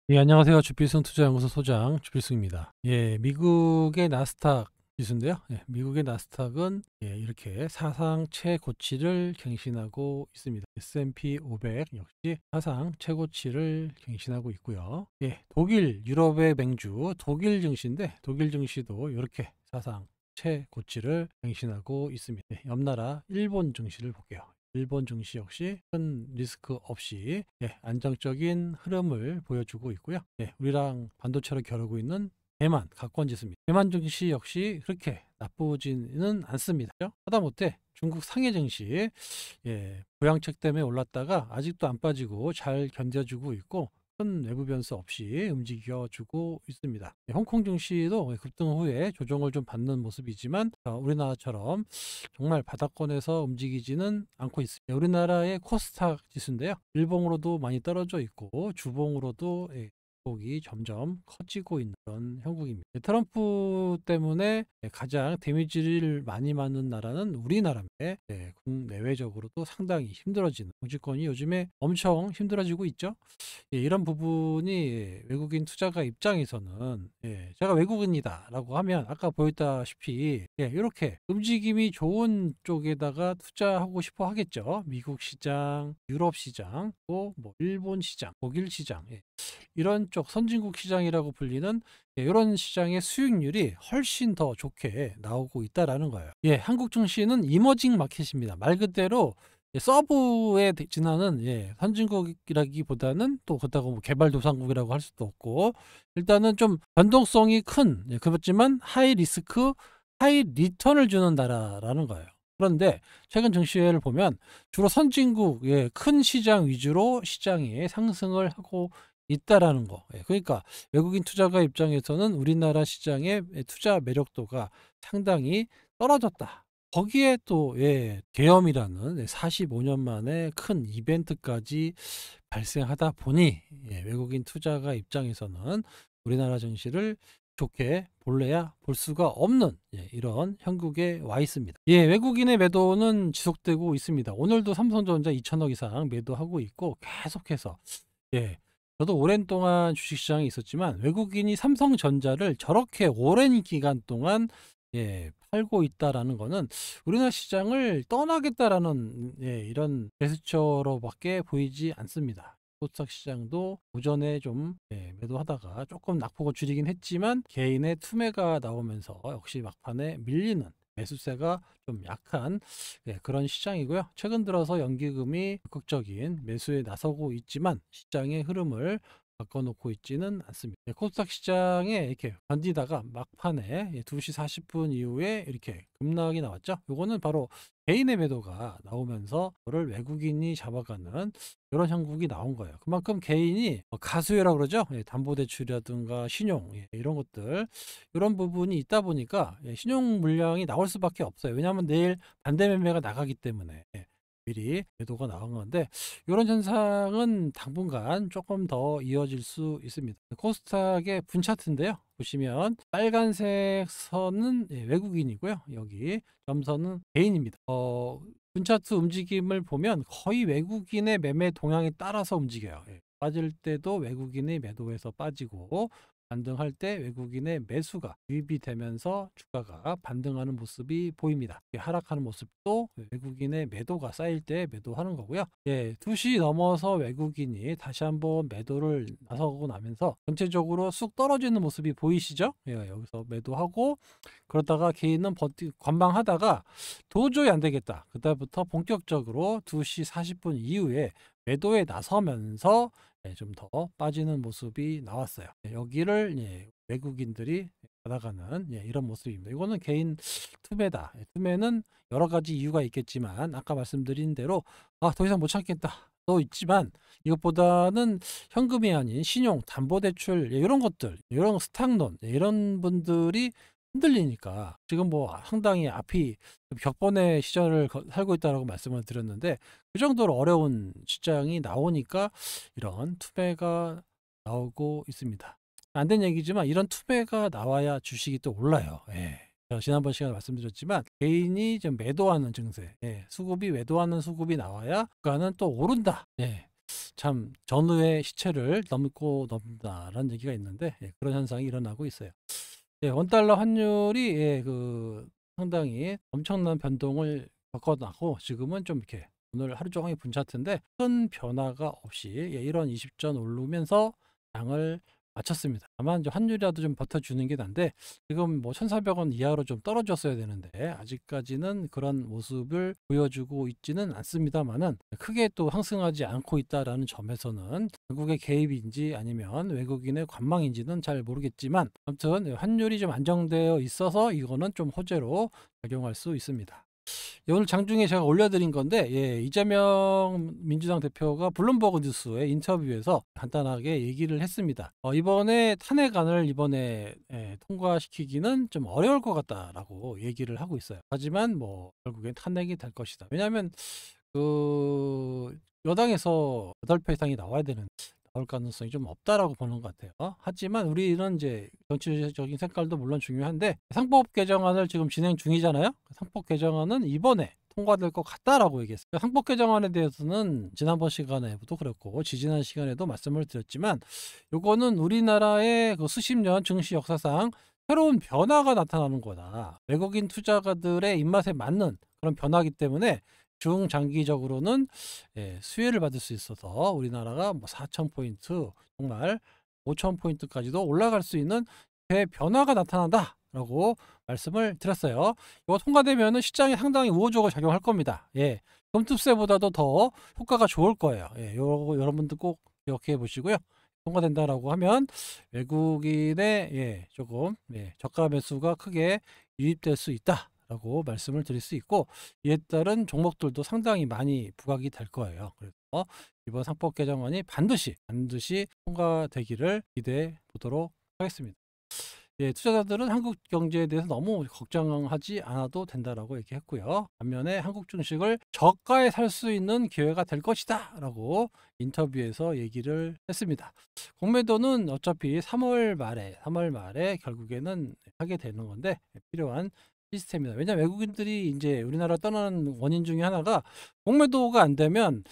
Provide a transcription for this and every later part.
예, 안녕하세요. 주필승 투자연구소 소장 주필승입니다. 예, 미국의 나스닥 지수인데요. 예, 미국의 나스닥은 이렇게 사상 최고치를 갱신하고 있습니다. S&P 500 역시 사상 최고치를 갱신하고 있고요. 예, 독일, 유럽의 맹주 독일 증시인데 독일 증시도 이렇게 사상 최고치를 갱신하고 있습니다. 예, 옆나라 일본 증시를 볼게요. 일본 증시 역시 큰 리스크 없이 안정적인 흐름을 보여주고 있고요. 우리랑 반도체로 겨루고 있는 대만 가권 지수입니다. 대만 증시 역시 그렇게 나쁘지는 않습니다. 하다못해 중국 상해 증시 부양책 때문에 올랐다가 아직도 안 빠지고 잘 견뎌주고 있고 큰 외부 변수 없이 움직여주고 있습니다. 홍콩 증시도 급등 후에 조정을 좀 받는 모습이지만 우리나라처럼 정말 바닥권에서 움직이지는 않고 있습니다. 우리나라의 코스닥 지수인데요. 일봉으로도 많이 떨어져 있고 주봉으로도 폭이 점점 커지고 있는 그런 형국입니다. 트럼프 때문에 가장 데미지를 많이 받는 나라는 우리나라인데 국내외적으로도 상당히 힘들어지는 정치권이 요즘에 엄청 힘들어지고 있죠. 이런 부분이 외국인 투자가 입장에서는 제가 외국인이다라고 하면 아까 보였다시피 이렇게 움직임이 좋은 쪽에다가 투자하고 싶어 하겠죠. 미국 시장, 유럽 시장, 또 뭐 일본 시장, 독일 시장 이런 쪽 선진국 시장이라고 불리는 이런 시장의 수익률이 훨씬 더 좋게 나오고 있다라는 거예요. 한국 증시는 이머징 마켓입니다. 말 그대로 서브에 지나는 선진국이라기보다는 또 그렇다고 뭐 개발도상국이라고 할 수도 없고 일단은 좀 변동성이 큰 그렇지만 하이 리스크 하이 리턴을 주는 나라라는 거예요. 그런데 최근 증시를 보면 주로 선진국의 큰 시장 위주로 시장이 상승을 하고 있다라는 거. 그러니까 외국인 투자가 입장에서는 우리나라 시장의 투자 매력도가 상당히 떨어졌다. 거기에 또 계엄이라는 45년 만에 큰 이벤트까지 발생하다 보니 외국인 투자가 입장에서는 우리나라 증시를 좋게 볼래야 볼 수가 없는 이런 형국에 와 있습니다. 외국인의 매도는 지속되고 있습니다. 오늘도 삼성전자 2천억 이상 매도하고 있고 계속해서 저도 오랜 동안 주식시장에 있었지만 외국인이 삼성전자를 저렇게 오랜 기간 동안 팔고 있다라는 거는 우리나라 시장을 떠나겠다라는 이런 제스처로밖에 보이지 않습니다. 코스닥 시장도 오전에 좀 매도하다가 조금 낙폭을 줄이긴 했지만 개인의 투매가 나오면서 역시 막판에 밀리는 매수세가 좀 약한 그런 시장이고요. 최근 들어서 연기금이 적극적인 매수에 나서고 있지만 시장의 흐름을 바꿔놓고 있지는 않습니다. 코스닥 시장에 이렇게 견디다가 막판에 2시 40분 이후에 이렇게 급락이 나왔죠. 요거는 바로 개인의 매도가 나오면서 그를 외국인이 잡아가는 이런 형국이 나온 거예요. 그만큼 개인이 가수요라고 그러죠. 담보대출이라든가 신용 이런 것들 이런 부분이 있다 보니까 신용 물량이 나올 수밖에 없어요. 왜냐하면 내일 반대 매매가 나가기 때문에 미리 매도가 나온 건데 이런 현상은 당분간 조금 더 이어질 수 있습니다. 코스닥의 분 차트인데요. 보시면 빨간색 선은 외국인이고요. 여기 점선은 개인입니다. 분 차트 움직임을 보면 거의 외국인의 매매 동향에 따라서 움직여요. 빠질 때도 외국인의 매도에서 빠지고 반등할 때 외국인의 매수가 유입이 되면서 주가가 반등하는 모습이 보입니다. 하락하는 모습도 외국인의 매도가 쌓일 때 매도하는 거고요. 2시 넘어서 외국인이 다시 한번 매도를 나서고 나면서 전체적으로 쑥 떨어지는 모습이 보이시죠? 여기서 매도하고 그러다가 개인은 관망하다가 도저히 안 되겠다. 그때부터 본격적으로 2시 40분 이후에 매도에 나서면서 좀 더 빠지는 모습이 나왔어요. 여기를 외국인들이 받아가는 이런 모습입니다. 이거는 개인 투매다. 투매는 여러 가지 이유가 있겠지만 아까 말씀드린 대로 더 이상 못 참겠다. 또 있지만 이것보다는 현금이 아닌 신용, 담보대출 이런 것들, 이런 스탁론 이런 분들이 흔들리니까 지금 뭐 상당히 앞이 격번의 시절을 살고 있다고 말씀을 드렸는데 그 정도로 어려운 시장이 나오니까 이런 투매가 나오고 있습니다. 안 된 얘기지만 이런 투매가 나와야 주식이 또 올라요. 제가 지난번 시간에 말씀드렸지만 개인이 좀 매도하는 증세, 수급이 매도하는 수급이 나와야 주가는 또 오른다. 참 전후의 시체를 넘고 넘는다라는 얘기가 있는데 그런 현상이 일어나고 있어요. 원달러 환율이 상당히 엄청난 변동을 겪어나고 지금은 좀 이렇게 오늘 하루 종일 분차트인데 큰 변화가 없이 1원 20전 오르면서 장을 마쳤습니다. 다만 이제 환율이라도 좀 버텨주는 게 난데 지금 뭐 1,400원 이하로 좀 떨어졌어야 되는데 아직까지는 그런 모습을 보여주고 있지는 않습니다만은 크게 또 상승하지 않고 있다라는 점에서는 외국의 개입인지 아니면 외국인의 관망인지는 잘 모르겠지만 아무튼 환율이 좀 안정되어 있어서 이거는 좀 호재로 작용할 수 있습니다. 오늘 장중에 제가 올려드린 건데 이재명 민주당 대표가 블룸버그 뉴스의 인터뷰에서 간단하게 얘기를 했습니다. 이번에 탄핵안을 이번에 통과시키기는 좀 어려울 것 같다라고 얘기를 하고 있어요. 하지만 뭐 결국엔 탄핵이 될 것이다. 왜냐하면 여당에서 8표 이상이 나와야 되는 나올 가능성이 좀 없다라고 보는 것 같아요. 하지만 우리는 이제 정치적인 색깔도 물론 중요한데 상법 개정안을 지금 진행 중이잖아요. 상법 개정안은 이번에 통과될 것 같다라고 얘기했어요. 상법 개정안에 대해서는 지난번 시간에도 그랬고 지지난 시간에도 말씀을 드렸지만 요거는 우리나라의 그 수십 년 증시 역사상 새로운 변화가 나타나는 거다. 외국인 투자가들의 입맛에 맞는 그런 변화이기 때문에 중장기적으로는 수혜를 받을 수 있어서 우리나라가 뭐 4,000포인트 정말 5,000포인트까지도 올라갈 수 있는 대변화가 나타난다라고 말씀을 드렸어요. 이거 통과되면은 시장에 상당히 우호적으로 작용할 겁니다. 금투세보다도 더 효과가 좋을 거예요. 요거 여러분들 꼭 기억해 보시고요. 통과된다라고 하면 외국인의 조금 저가 매수가 크게 유입될 수 있다라고 말씀을 드릴 수 있고 이에 따른 종목들도 상당히 많이 부각이 될 거예요. 그래서 이번 상법 개정안이 반드시 통과되기를 기대해 보도록 하겠습니다. 투자자들은 한국 경제에 대해서 너무 걱정하지 않아도 된다라고 얘기했고요. 반면에 한국 증시를 저가에 살 수 있는 기회가 될 것이다 라고 인터뷰에서 얘기를 했습니다. 공매도는 어차피 3월 말에 결국에는 하게 되는 건데 필요한 시스템이다. 왜냐하면 외국인들이 이제 우리나라 떠나는 원인 중에 하나가 공매도가 안 되면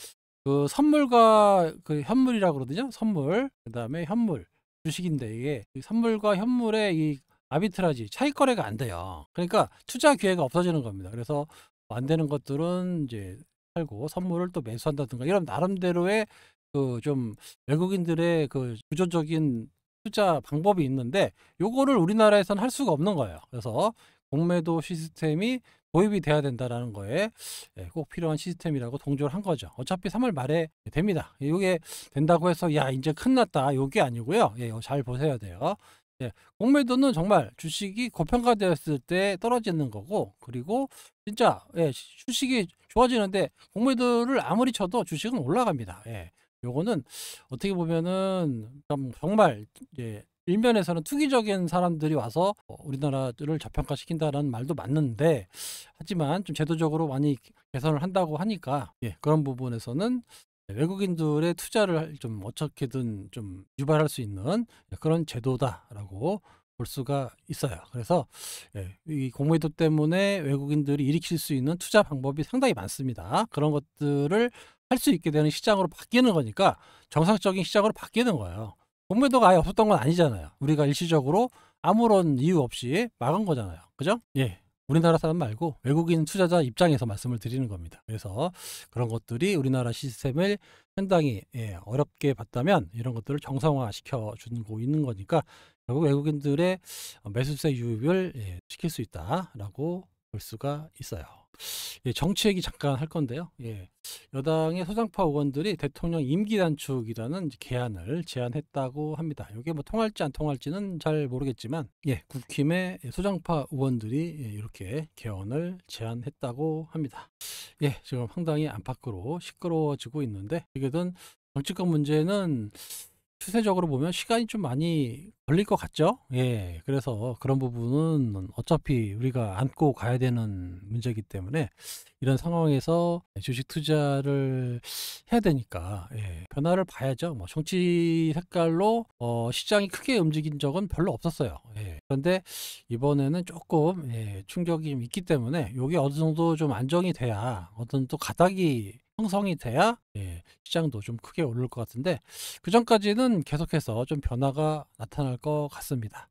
그 선물과 그 현물이라고 그러거든요. 선물, 그 다음에 현물. 주식인데 이게 선물과 현물의 이 아비트라지 차익 거래가 안 돼요. 그러니까 투자 기회가 없어지는 겁니다. 그래서 안 되는 것들은 이제 팔고 선물을 또 매수한다든가 이런 나름대로의 그 좀 외국인들의 그 구조적인 투자 방법이 있는데 요거를 우리나라에서는 할 수가 없는 거예요. 그래서 공매도 시스템이 도입이 돼야 된다라는 거에 꼭 필요한 시스템이라고 동조를 한 거죠. 어차피 3월 말에 됩니다. 이게 된다고 해서 야 이제 큰났다 요게 아니고요. 이거 잘 보셔야 돼요. 공매도는 정말 주식이 고평가되었을 때 떨어지는 거고 그리고 진짜 주식이 좋아지는데 공매도를 아무리 쳐도 주식은 올라갑니다. 요거는 어떻게 보면은 정말 일면에서는 투기적인 사람들이 와서 우리나라를 저평가시킨다는 말도 맞는데 하지만 좀 제도적으로 많이 개선을 한다고 하니까 그런 부분에서는 외국인들의 투자를 좀 어떻게든 좀 유발할 수 있는 그런 제도다라고 볼 수가 있어요. 그래서 이 공매도 때문에 외국인들이 일으킬 수 있는 투자 방법이 상당히 많습니다. 그런 것들을 할 수 있게 되는 시장으로 바뀌는 거니까 정상적인 시장으로 바뀌는 거예요. 공매도가 아예 없었던 건 아니잖아요. 우리가 일시적으로 아무런 이유 없이 막은 거잖아요. 그죠? 우리나라 사람 말고 외국인 투자자 입장에서 말씀을 드리는 겁니다. 그래서 그런 것들이 우리나라 시스템을 상당히 어렵게 봤다면 이런 것들을 정상화 시켜주고 있는 거니까 결국 외국인들의 매수세 유입을 시킬 수 있다라고 볼 수가 있어요. 정치 얘기 잠깐 할 건데요. 여당의 소장파 의원들이 대통령 임기 단축이라는 개안을 제안했다고 합니다. 이게 뭐 통할지 안 통할지는 잘 모르겠지만 국힘의 소장파 의원들이 이렇게 개헌을 제안했다고 합니다. 지금 상당히 안팎으로 시끄러워지고 있는데 어떻게든 정치권 문제는 추세적으로 보면 시간이 좀 많이 걸릴 것 같죠? 그래서 그런 부분은 어차피 우리가 안고 가야 되는 문제이기 때문에 이런 상황에서 주식 투자를 해야 되니까 변화를 봐야죠. 뭐 정치 색깔로 시장이 크게 움직인 적은 별로 없었어요. 그런데 이번에는 조금 충격이 좀 있기 때문에 이게 어느 정도 좀 안정이 돼야 어떤 또 가닥이 형성이 돼야 시장도 좀 크게 오를 것 같은데, 그전까지는 계속해서 좀 변화가 나타날 것 같습니다.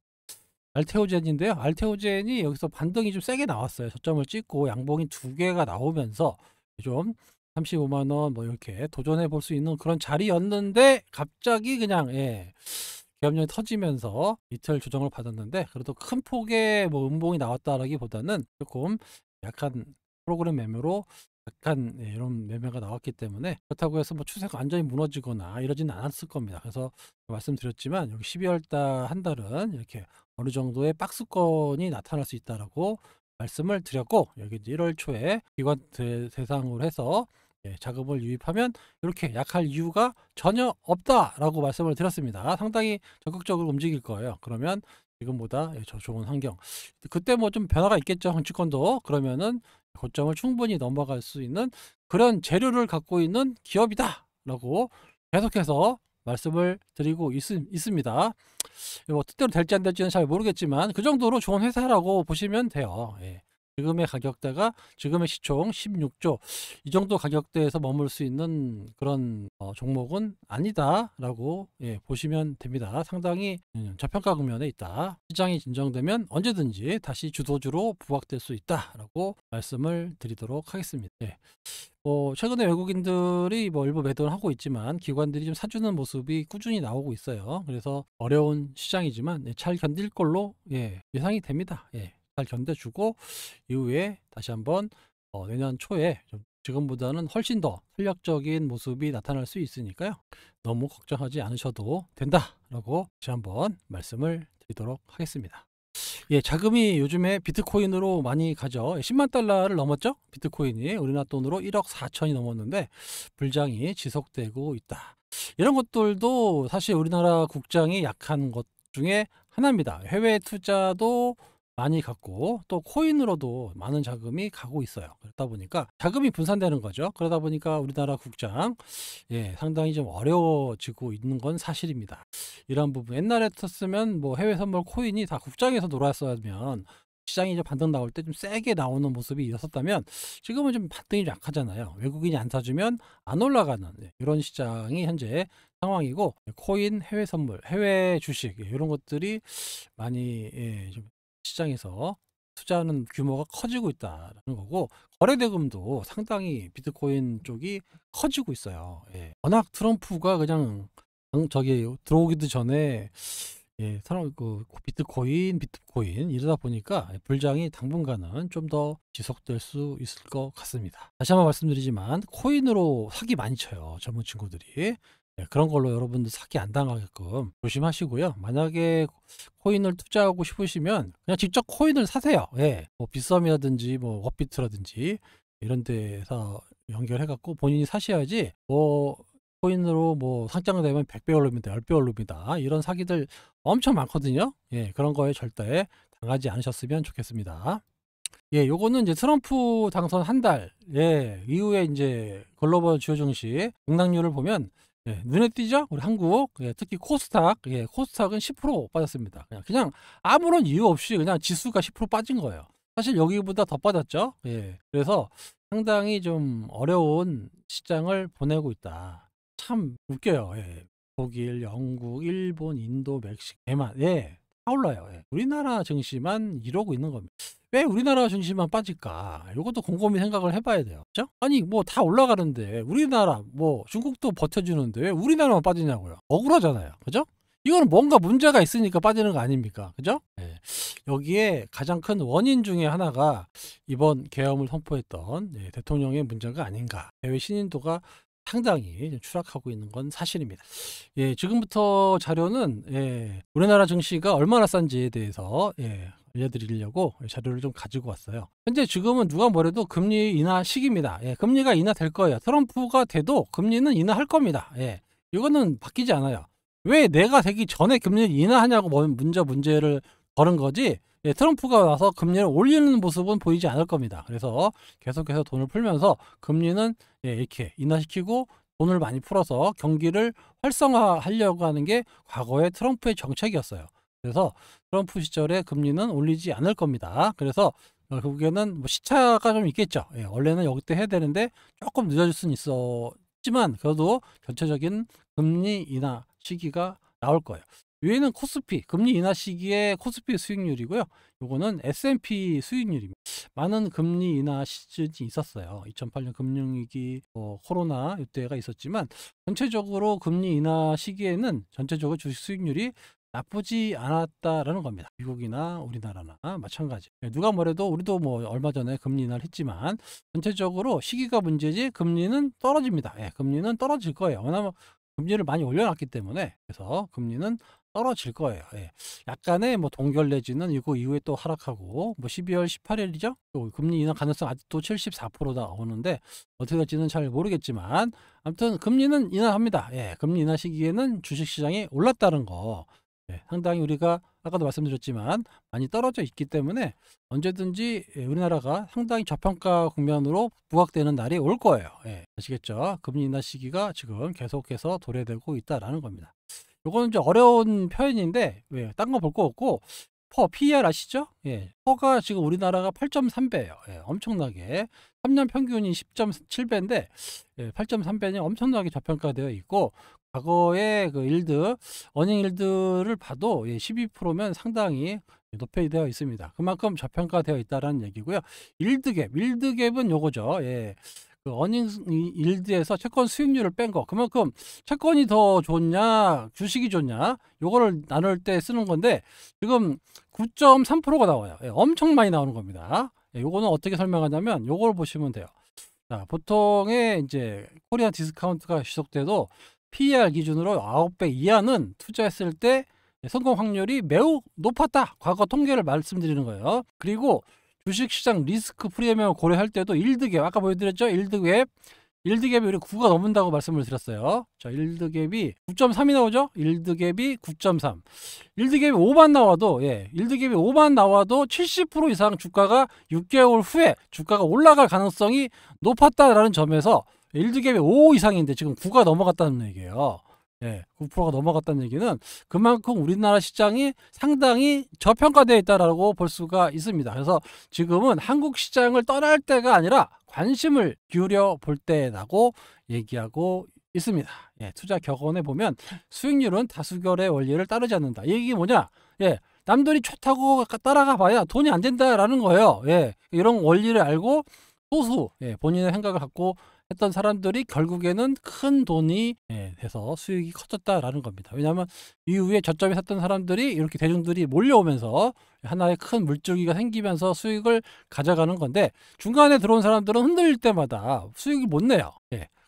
알테오젠인데요. 알테오젠이 여기서 반등이 좀 세게 나왔어요. 저점을 찍고 양봉이 두 개가 나오면서 좀 35만 원 뭐 이렇게 도전해 볼 수 있는 그런 자리였는데, 갑자기 그냥 계엄령이 터지면서 이틀 조정을 받았는데, 그래도 큰 폭의 뭐 음봉이 나왔다라기보다는 조금 약간 프로그램 매매로 약간 이런 매매가 나왔기 때문에, 그렇다고 해서 뭐 추세가 완전히 무너지거나 이러지는 않았을 겁니다. 그래서 말씀드렸지만 여기 12월 달 한 달은 이렇게 어느 정도의 박스권이 나타날 수 있다라고 말씀을 드렸고, 여기 이제 1월 초에 기관 대상으로 해서 자금을 유입하면 이렇게 약할 이유가 전혀 없다라고 말씀을 드렸습니다. 상당히 적극적으로 움직일 거예요. 그러면 지금보다 저 좋은 환경, 그때 뭐 좀 변화가 있겠죠. 정치권도. 그러면은 고점을 충분히 넘어갈 수 있는 그런 재료를 갖고 있는 기업이다라고 계속해서 말씀을 드리고 있습니다. 뭐 뜻대로 될지 안 될지는 잘 모르겠지만 그 정도로 좋은 회사라고 보시면 돼요. 지금의 가격대가, 지금의 시총 16조, 이 정도 가격대에서 머물 수 있는 그런 종목은 아니다라고 보시면 됩니다. 상당히 저평가 국면에 있다. 시장이 진정되면 언제든지 다시 주도주로 부각될 수 있다라고 말씀을 드리도록 하겠습니다. 최근에 외국인들이 뭐 일부 매도를 하고 있지만 기관들이 좀 사주는 모습이 꾸준히 나오고 있어요. 그래서 어려운 시장이지만 잘 견딜 걸로 예상이 됩니다. 잘 견뎌주고 이후에 다시 한번 내년 초에 좀 지금보다는 훨씬 더 탄력적인 모습이 나타날 수 있으니까요. 너무 걱정하지 않으셔도 된다라고 다시 한번 말씀을 드리도록 하겠습니다. 자금이 요즘에 비트코인으로 많이 가죠. 10만 달러를 넘었죠. 비트코인이 우리나라 돈으로 1억 4천이 넘었는데 불장이 지속되고 있다. 이런 것들도 사실 우리나라 국장이 약한 것 중에 하나입니다. 해외 투자도 많이 갔고 또 코인으로도 많은 자금이 가고 있어요. 그러다 보니까 자금이 분산되는 거죠. 그러다 보니까 우리나라 국장 상당히 좀 어려워지고 있는 건 사실입니다. 이런 부분, 옛날에 쳤으면 뭐 해외 선물 코인이 다 국장에서 놀았으면 시장이 이제 반등 나올 때 좀 세게 나오는 모습이 있었다면, 지금은 좀 반등이 약하잖아요. 외국인이 안 사주면 안 올라가는 이런 시장이 현재 상황이고, 코인, 해외 선물, 해외 주식 이런 것들이 많이 좀 시장에서 투자하는 규모가 커지고 있다는 거고, 거래 대금도 상당히 비트코인 쪽이 커지고 있어요. 워낙 트럼프가 그냥 저기 들어오기도 전에 사람 비트코인 이러다 보니까 불장이 당분간은 좀 더 지속될 수 있을 것 같습니다. 다시 한번 말씀드리지만 코인으로 사기 많이 쳐요, 젊은 친구들이. 그런 걸로 여러분들 사기 안 당하게끔 조심하시고요. 만약에 코인을 투자하고 싶으시면 그냥 직접 코인을 사세요. 뭐 빗썸이라든지 뭐 업비트라든지 이런 데서 연결해 갖고 본인이 사셔야지, 뭐 코인으로 뭐 상장되면 100배 오릅니다, 10배 오릅니다, 이런 사기들 엄청 많거든요. 그런 거에 절대 당하지 않으셨으면 좋겠습니다. 요거는 이제 트럼프 당선 한 달 이후에 이제 글로벌 주요 증시 등락률을 보면 눈에 띄죠? 우리 한국, 특히 코스닥, 코스닥은 10% 빠졌습니다. 그냥 아무런 이유 없이 그냥 지수가 10% 빠진 거예요. 사실 여기보다 더 빠졌죠. 그래서 상당히 좀 어려운 시장을 보내고 있다. 참 웃겨요. 독일, 영국, 일본, 인도, 멕시코, 대만, 다 올라요. 우리나라 증시만 이러고 있는 겁니다. 왜 우리나라 증시만 빠질까? 이것도 곰곰이 생각을 해봐야 돼요. 그죠? 아니 뭐 다 올라가는데 우리나라, 뭐 중국도 버텨주는데 왜 우리나라만 빠지냐고요. 억울하잖아요. 그죠? 이거는 뭔가 문제가 있으니까 빠지는 거 아닙니까? 그죠? 여기에 가장 큰 원인 중에 하나가 이번 계엄을 선포했던 대통령의 문제가 아닌가. 해외 신인도가 상당히 추락하고 있는 건 사실입니다. 지금부터 자료는 우리나라 증시가 얼마나 싼지에 대해서 알려드리려고 자료를 좀 가지고 왔어요. 현재 지금은 누가 뭐래도 금리 인하 시기입니다. 금리가 인하될 거예요. 트럼프가 돼도 금리는 인하할 겁니다. 이거는 바뀌지 않아요. 왜 내가 되기 전에 금리를 인하하냐고 문제를 걸은 거지, 트럼프가 와서 금리를 올리는 모습은 보이지 않을 겁니다. 그래서 계속해서 돈을 풀면서 금리는 이렇게 인하시키고 돈을 많이 풀어서 경기를 활성화하려고 하는 게 과거의 트럼프의 정책이었어요. 그래서 트럼프 시절에 금리는 올리지 않을 겁니다. 그래서 결국에는 뭐 시차가 좀 있겠죠. 예, 원래는 여기 때 해야 되는데 조금 늦어질 수는 있었지만 그래도 전체적인 금리 인하 시기가 나올 거예요. 위에는 코스피 금리 인하 시기의 코스피 수익률이고요. 요거는 S&P 수익률입니다. 많은 금리 인하 시즌이 있었어요. 2008년 금융위기, 코로나 이때가 있었지만 전체적으로 금리 인하 시기에는 전체적으로 주식 수익률이 나쁘지 않았다라는 겁니다. 미국이나 우리나라나 마찬가지. 누가 뭐래도 우리도 뭐 얼마 전에 금리 인하를 했지만 전체적으로 시기가 문제지 금리는 떨어집니다. 예, 금리는 떨어질 거예요. 왜냐하면 금리를 많이 올려놨기 때문에. 그래서 금리는 떨어질 거예요. 예. 약간의 뭐 동결 내지는 이거 이후에 또 하락하고 뭐 12월 18일이죠. 또 금리 인하 가능성 아직도 74%다 오는데 어떻게 될지는 잘 모르겠지만 아무튼 금리는 인하합니다. 예. 금리 인하 시기에는 주식시장이 올랐다는 거. 예, 상당히 우리가 아까도 말씀드렸지만 많이 떨어져 있기 때문에 언제든지 우리나라가 상당히 저평가 국면으로 부각되는 날이 올 거예요. 예, 아시겠죠? 금리 인하 시기가 지금 계속해서 도래되고 있다라는 겁니다. 요거는 좀 어려운 표현인데 왜 딴 거 볼 거 없고 PER 아시죠? 예, 퍼가 지금 우리나라가 8.3배예요. 예, 엄청나게 3년 평균이 10.7배인데 8.3배는 엄청나게 저평가되어 있고 과거의 그 일드 어닝 일드를 봐도 12%면 상당히 높게 되어 있습니다. 그만큼 저평가되어 있다는 얘기고요. 일드갭은 요거죠. 예. 그 어닝 일드에서 채권 수익률을 뺀 거 그만큼 채권이 더 좋냐 주식이 좋냐 요거를 나눌 때 쓰는 건데 지금 9.3%가 나와요. 예, 엄청 많이 나오는 겁니다. 예, 요거는 어떻게 설명하냐면 요걸 보시면 돼요. 자, 보통의 이제 코리안 디스카운트가 지속돼도 PER 기준으로 9배 이하는 투자했을 때 성공 확률이 매우 높았다. 과거 통계를 말씀드리는 거예요. 그리고 주식시장 리스크 프리미엄을 고려할 때도 일드갭 아까 보여드렸죠? 일드갭이 우리 9가 넘는다고 말씀을 드렸어요. 자, 일드갭이 9.3이 나오죠? 일드갭이 9.3. 일드갭이 5만 나와도 일드갭이 5만 나와도 70% 이상 주가가 6개월 후에 주가가 올라갈 가능성이 높았다라는 점에서 일드갭이 5 이상인데 지금 9가 넘어갔다는 얘기예요. 9%가 넘어갔다는 얘기는 그만큼 우리나라 시장이 상당히 저평가되어 있다라고 볼 수가 있습니다. 그래서 지금은 한국 시장을 떠날 때가 아니라 관심을 기울여 볼 때라고 얘기하고 있습니다. 투자 격언에 보면 수익률은 다수결의 원리를 따르지 않는다. 이 얘기 뭐냐? 남들이 좋다고 따라가 봐야 돈이 안 된다라는 거예요. 이런 원리를 알고 소수 본인의 생각을 갖고 했던 사람들이 결국에는 큰 돈이 돼서 수익이 커졌다라는 겁니다. 왜냐하면 이후에 저점에 샀던 사람들이 이렇게 대중들이 몰려오면서 하나의 큰 물줄기가 생기면서 수익을 가져가는 건데 중간에 들어온 사람들은 흔들릴 때마다 수익을 못 내요.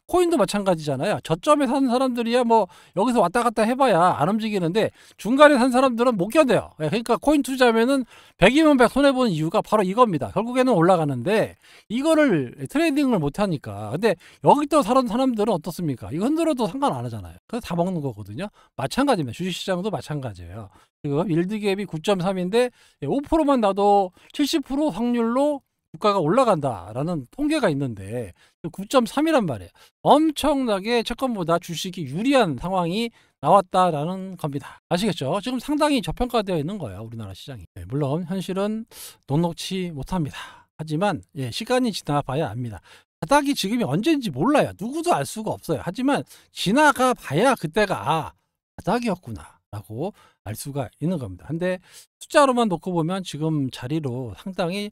코인도 마찬가지잖아요. 저점에 산 사람들이야 뭐 여기서 왔다 갔다 해봐야 안 움직이는데 중간에 산 사람들은 못 견뎌요. 그러니까 코인 투자하면은 100이면 100 손해보는 이유가 바로 이겁니다. 결국에는 올라가는데 이거를 트레이딩을 못하니까. 근데 여기 또 사는 사람들은 어떻습니까? 이거 흔들어도 상관 안 하잖아요. 그래서 다 먹는 거거든요. 마찬가지입니다. 주식시장도 마찬가지예요. 지금 일드갭이 9.3인데 5%만 나도 70% 확률로 주가가 올라간다라는 통계가 있는데 9.3이란 말이에요. 엄청나게 채권보다 주식이 유리한 상황이 나왔다라는 겁니다. 아시겠죠? 지금 상당히 저평가되어 있는 거예요. 우리나라 시장이. 물론 현실은 녹록치 못합니다. 하지만 시간이 지나봐야 압니다. 바닥이 지금이 언제인지 몰라요. 누구도 알 수가 없어요. 하지만 지나가 봐야 그때가 바닥이었구나 라고 알 수가 있는 겁니다. 근데 숫자로만 놓고 보면 지금 자리로 상당히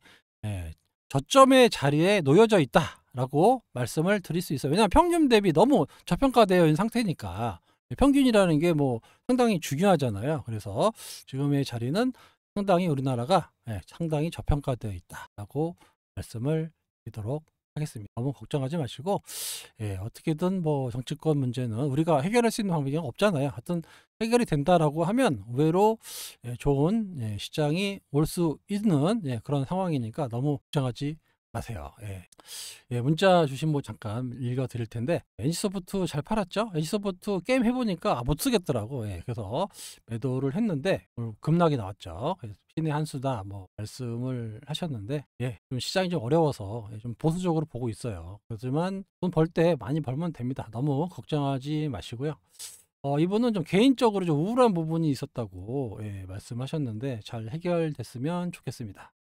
저점의 자리에 놓여져 있다라고 말씀을 드릴 수 있어요. 왜냐하면 평균 대비 너무 저평가되어 있는 상태니까 평균이라는 게 뭐 상당히 중요하잖아요. 그래서 지금의 자리는 상당히 우리나라가 상당히 저평가되어 있다라고 말씀을 드리도록 하겠습니다. 너무 걱정하지 마시고 어떻게든 뭐 정치권 문제는 우리가 해결할 수 있는 방법이 없잖아요. 하여튼 해결이 된다라고 하면 의외로 좋은 시장이 올 수 있는 그런 상황이니까 너무 걱정하지 마세요. 문자 주신 분 잠깐 읽어 드릴 텐데 NC소프트 잘 팔았죠? NC소프트 게임 해보니까 못 쓰겠더라고. 그래서 매도를 했는데 급락이 나왔죠. 그래서 신의 한 수다 뭐 말씀을 하셨는데 좀 시장이 좀 어려워서 좀 보수적으로 보고 있어요. 그렇지만 돈 벌 때 많이 벌면 됩니다. 너무 걱정하지 마시고요. 이분은 좀 개인적으로 좀 우울한 부분이 있었다고 말씀하셨는데 잘 해결됐으면 좋겠습니다.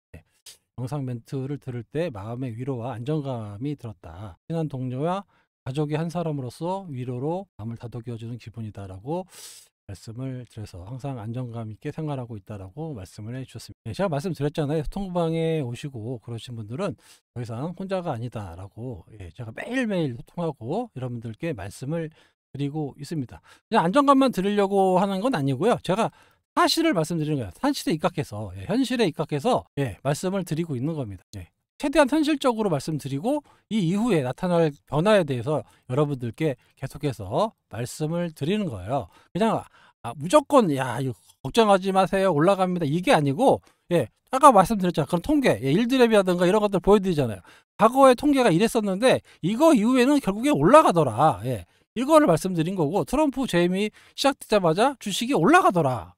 영상 멘트를 들을 때 마음의 위로와 안정감이 들었다. 친한 동료와 가족의 한 사람으로서 위로로 마음을 다독여주는 기분이다라고 말씀을 드려서 항상 안정감 있게 생활하고 있다라고 말씀을 해주셨습니다. 네, 제가 말씀드렸잖아요. 소통방에 오시고 그러신 분들은 더 이상 혼자가 아니다라고 제가 매일매일 소통하고 여러분들께 말씀을 드리고 있습니다. 그냥 안정감만 드리려고 하는 건 아니고요. 제가 사실을 말씀드리는 거예요. 현실에 입각해서 현실에 입각해서 말씀을 드리고 있는 겁니다. 최대한 현실적으로 말씀드리고 이 이후에 나타날 변화에 대해서 여러분들께 계속해서 말씀을 드리는 거예요. 그냥 무조건 야 이거 걱정하지 마세요 올라갑니다 이게 아니고 아까 말씀드렸잖아요. 그런 통계 일드랩이라든가 이런 것들 보여드리잖아요. 과거의 통계가 이랬었는데 이거 이후에는 결국에 올라가더라. 이거를 말씀드린 거고 트럼프 재임이 시작되자마자 주식이 올라가더라.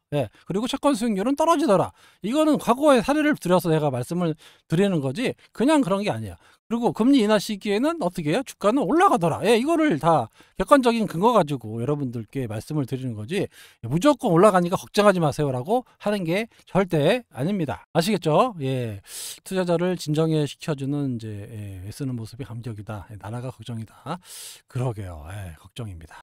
그리고 채권 수익률은 떨어지더라. 이거는 과거의 사례를 들여서 제가 말씀을 드리는 거지 그냥 그런 게 아니야. 그리고 금리 인하 시기에는 어떻게 해요? 주가는 올라가더라. 이거를 다 객관적인 근거 가지고 여러분들께 말씀을 드리는 거지 무조건 올라가니까 걱정하지 마세요라고 하는 게 절대 아닙니다. 아시겠죠? 투자자를 진정해 시켜주는 애쓰는 모습이 감격이다. 나라가 걱정이다. 그러게요. 걱정입니다.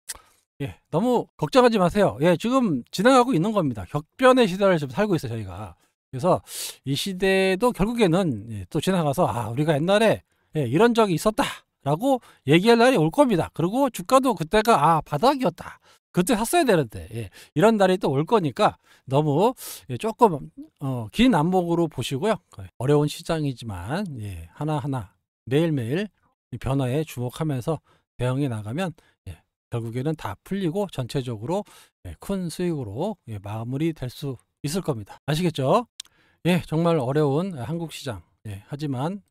너무 걱정하지 마세요. 지금 진행하고 있는 겁니다. 격변의 시대를 지금 살고 있어요, 저희가. 그래서 이 시대도 결국에는 또 지나가서 우리가 옛날에 이런 적이 있었다라고 얘기할 날이 올 겁니다. 그리고 주가도 그때가 바닥이었다. 그때 샀어야 되는데 이런 날이 또 올 거니까 너무 조금 긴 안목으로 보시고요. 어려운 시장이지만 하나하나 매일매일 변화에 주목하면서 대응해 나가면 결국에는 다 풀리고 전체적으로 큰 수익으로 마무리될 수 있을 겁니다. 아시겠죠? 정말 어려운 한국 시장. 하지만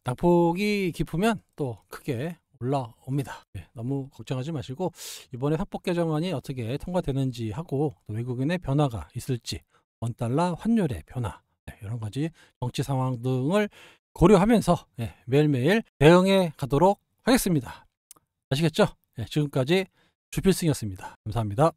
낙폭이 깊으면 또 크게 올라옵니다. 너무 걱정하지 마시고 이번에 상법 개정안이 어떻게 통과되는지 하고 또 외국인의 변화가 있을지 원달러 환율의 변화 여러 가지 정치 상황 등을 고려하면서 매일매일 대응해 가도록 하겠습니다. 아시겠죠? 지금까지 주필승이었습니다. 감사합니다.